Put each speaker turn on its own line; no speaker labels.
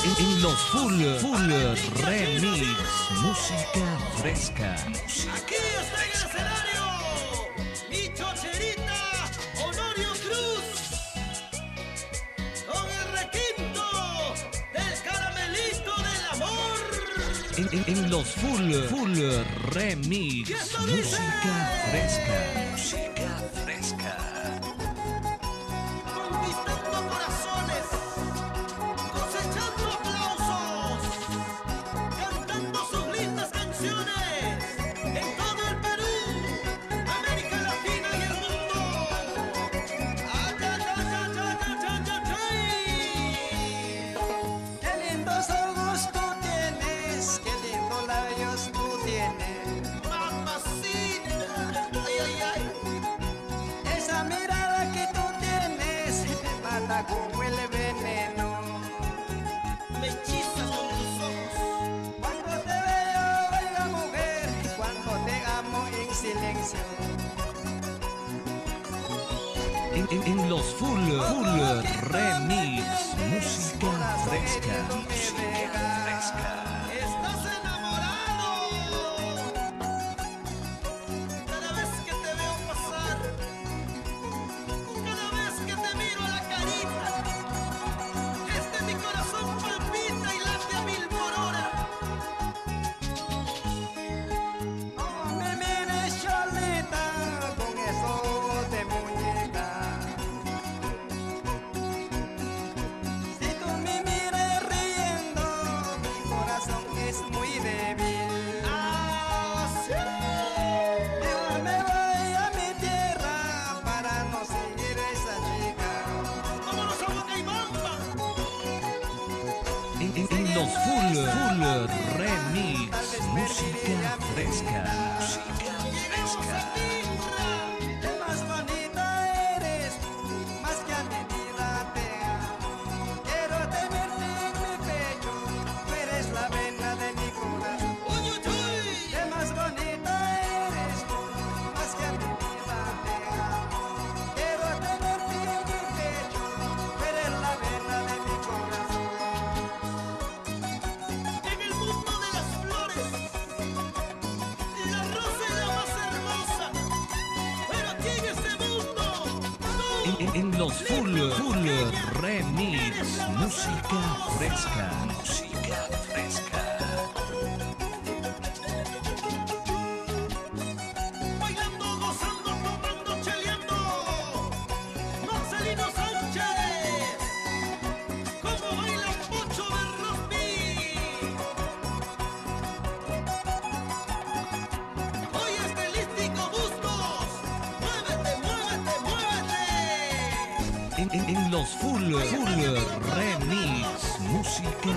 En los full remix, música fresca.
Aquí está en el escenario, mi chocherita Honorio Cruz, con el requinto del caramelito del amor.
En los full remix, música fresca. Música fresca.
Conquistando corazones, cosechando aplausos, cantando sus lindas canciones en todo el Perú, América Latina y el mundo. ¡Ay, ay, ay, ay, ay, ay, ay!
Qué lindos ojos tú tienes, qué lindos labios tú tienes.
Mamacita, ay, ay, ay.
Esa mirada que tú tienes me mata como el veneno.
Me hechizas con tus ojos.
Cuando te veo, oiga mujer, cuando te amo en silencio.
En los full remix, música fresca. Música fresca.
Estás enamorado. Cada vez que te veo pasar, cada vez que te miro a la carita, mi corazón palpita y late a 1000 por hora.
No me mires, Cholita, con esos ojos de muñeca. Si tú me miras riendo, mi corazón es muy débil.
¡Ah, sí!
Mejor me voy a mi tierra para no seguir a esa chica.
¡Vámonos a Huacaybamba!
En los full remix, música fresca. Música
¡Llegamos a
fresca.
Tindra!
Qué más bonita eres tú, más que a mi vida te amo. Quiero tenerte en mi pecho, tú eres la vena de mi corazón.
¡Uy, uy, uy!
Qué más bonita eres tú, más que a mi vida te amo. Quiero tenerte en mi pecho, tú eres la vena de mi corazón.
En el mundo de las flores, la rosa es la más hermosa, pero aquí en este mundo, tú,
En los full remix, música fresca. Música fresca.
bailando, gozando, tomando, cheleando, Marcelino Sánchez, como baila Pocho Berrospi. Oye, estilístico Bustos, muévete, muévete, muévete.
En los full remix, música